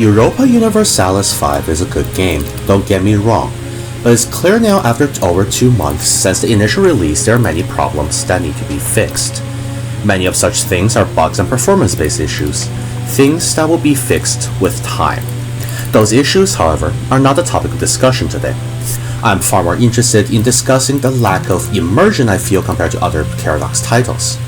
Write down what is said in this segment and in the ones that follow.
Europa Universalis 5 is a good game, don't get me wrong, but it's clear now after over 2 months since the initial release there are many problems that need to be fixed. Many of such things are bugs and performance-based issues, things that will be fixed with time. Those issues, however, are not the topic of discussion today. I'm far more interested in discussing the lack of immersion I feel compared to other Paradox titles.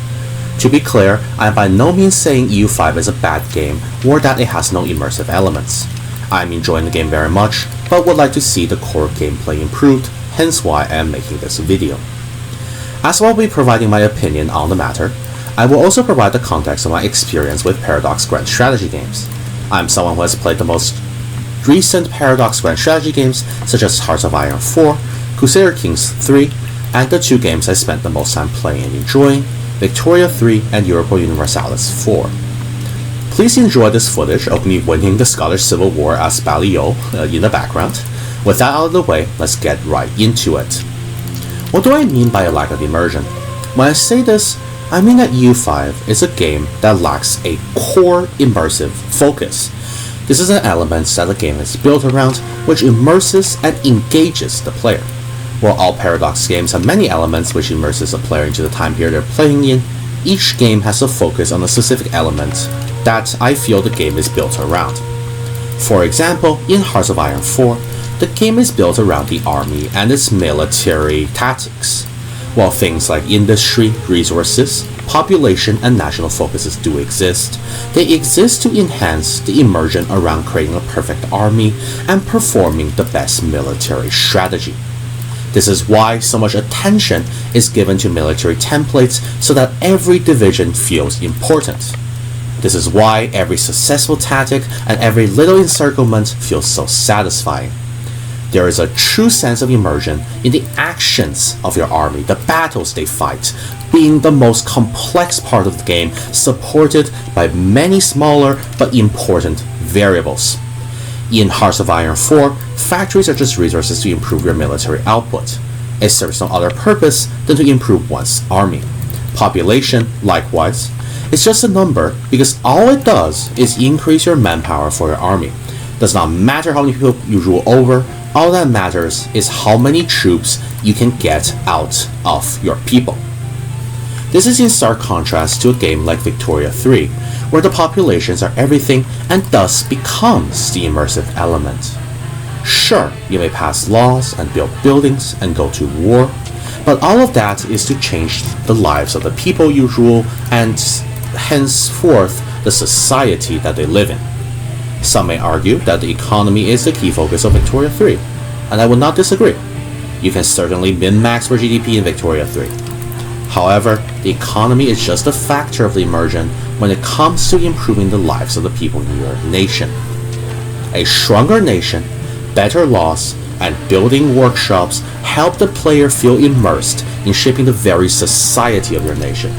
To be clear, I am by no means saying EU5 is a bad game or that it has no immersive elements. I am enjoying the game very much, but would like to see the core gameplay improved, hence why I am making this video. As I will be providing my opinion on the matter, I will also provide the context of my experience with Paradox Grand Strategy games. I am someone who has played the most recent Paradox Grand Strategy games such as Hearts of Iron 4, Crusader Kings 3, and the 2 games I spent the most time playing and enjoying, Victoria 3 and Europa Universalis 4. Please enjoy this footage of me winning the Scottish Civil War as Balliol in the background. With that out of the way, let's get right into it. What do I mean by a lack of immersion? When I say this, I mean that EU5 is a game that lacks a core immersive focus. This is an element that the game is built around, which immerses and engages the player. While all Paradox games have many elements which immerses the player into the time period they're playing in, each game has a focus on a specific element that I feel the game is built around. For example, in Hearts of Iron 4, the game is built around the army and its military tactics. While things like industry, resources, population, and national focuses do exist, they exist to enhance the immersion around creating a perfect army and performing the best military strategy. This is why so much attention is given to military templates so that every division feels important. This is why every successful tactic and every little encirclement feels so satisfying. There is a true sense of immersion in the actions of your army, the battles they fight, being the most complex part of the game, supported by many smaller but important variables. In Hearts of Iron 4, factories are just resources to improve your military output. It serves no other purpose than to improve one's army. Population, likewise, is just a number because all it does is increase your manpower for your army. Does not matter how many people you rule over, all that matters is how many troops you can get out of your people. This is in stark contrast to a game like Victoria 3, where the populations are everything and thus becomes the immersive element. Sure, you may pass laws and build buildings and go to war, but all of that is to change the lives of the people you rule and henceforth the society that they live in. Some may argue that the economy is the key focus of Victoria 3, and I would not disagree. You can certainly min-max for GDP in Victoria 3. However, the economy is just a factor of the immersion when it comes to improving the lives of the people in your nation. A stronger nation, better laws, and building workshops help the player feel immersed in shaping the very society of your nation.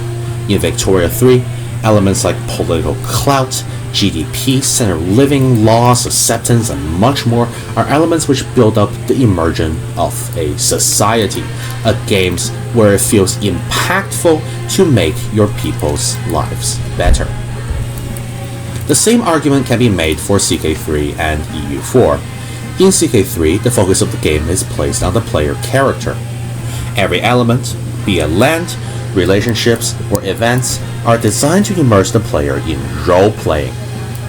In Victoria 3, elements like political clout, GDP, standard of living, laws, acceptance, and much more are elements which build up the immersion of a society, a games where it feels impactful to make your people's lives better. The same argument can be made for CK3 and EU4. In CK3, the focus of the game is placed on the player character. Every element, be it land, relationships, or events, are designed to immerse the player in role-playing.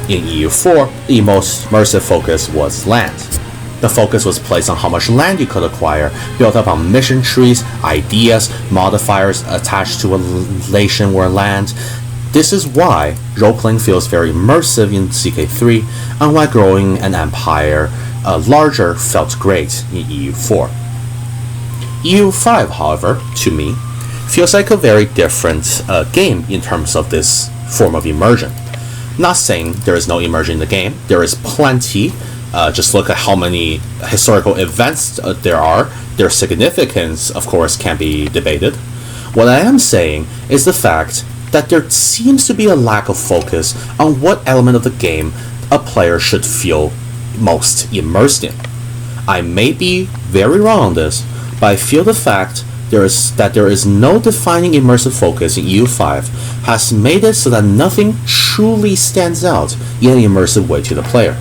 In EU4, the most immersive focus was land. The focus was placed on how much land you could acquire, built up on mission trees, ideas, modifiers attached to a nation or land. This is why role-playing feels very immersive in CK3, and why growing an empire larger felt great in EU4. EU5, however, to me, feels like a very different game in terms of this form of immersion. Not saying there is no immersion in the game, there is plenty. Just look at how many historical events there are. Their significance, of course, can be debated. What I am saying is the fact that there seems to be a lack of focus on what element of the game a player should feel most immersed in. I may be very wrong on this, but I feel the fact there is no defining immersive focus in EU5 has made it so that nothing truly stands out in an immersive way to the player.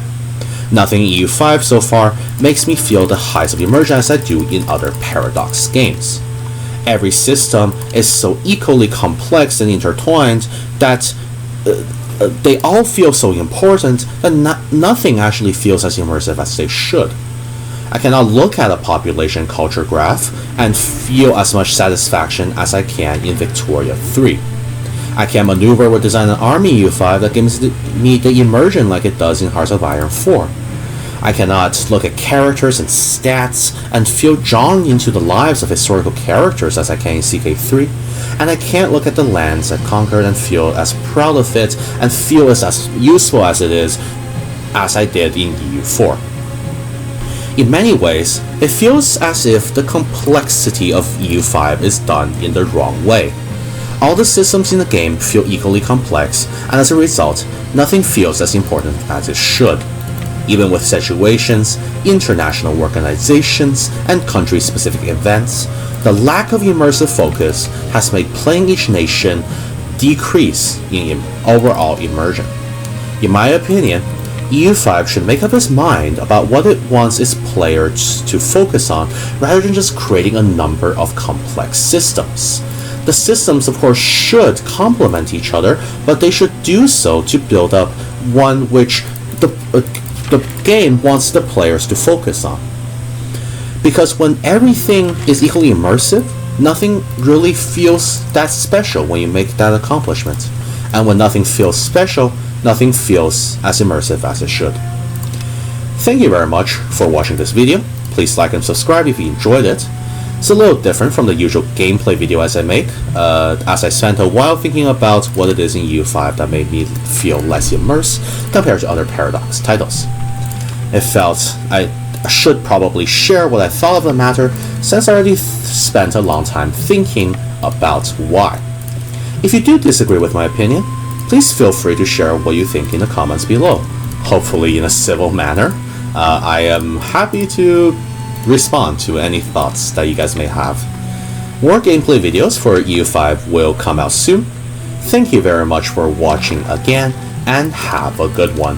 Nothing in EU5 so far makes me feel the heights of immersion as I do in other Paradox games. Every system is so equally complex and intertwined that they all feel so important that nothing actually feels as immersive as they should. I cannot look at a population culture graph and feel as much satisfaction as I can in Victoria 3. I can maneuver or design an army in EU5 that gives me the immersion like it does in Hearts of Iron 4. I cannot look at characters and stats and feel drawn into the lives of historical characters as I can in CK3, and I can't look at the lands I conquered and feel as proud of it and feel as useful as it is as I did in EU4. In many ways, it feels as if the complexity of EU5 is done in the wrong way. All the systems in the game feel equally complex, and as a result, nothing feels as important as it should. Even with situations, international organizations, and country-specific events, the lack of immersive focus has made playing each nation decrease in overall immersion. In my opinion, EU5 should make up its mind about what it wants its players to focus on rather than just creating a number of complex systems. The systems, of course, should complement each other, but they should do so to build up one which the game wants the players to focus on. Because when everything is equally immersive, nothing really feels that special when you make that accomplishment. And when nothing feels special, nothing feels as immersive as it should. Thank you very much for watching this video. Please like and subscribe if you enjoyed it. It's a little different from the usual gameplay videos I make, as I spent a while thinking about what it is in EU5 that made me feel less immersed compared to other Paradox titles. It felt I should probably share what I thought of the matter, since I already spent a long time thinking about why. If you do disagree with my opinion, please feel free to share what you think in the comments below, hopefully in a civil manner. I am happy to respond to any thoughts that you guys may have. More gameplay videos for EU5 will come out soon. Thank you very much for watching again, and have a good one.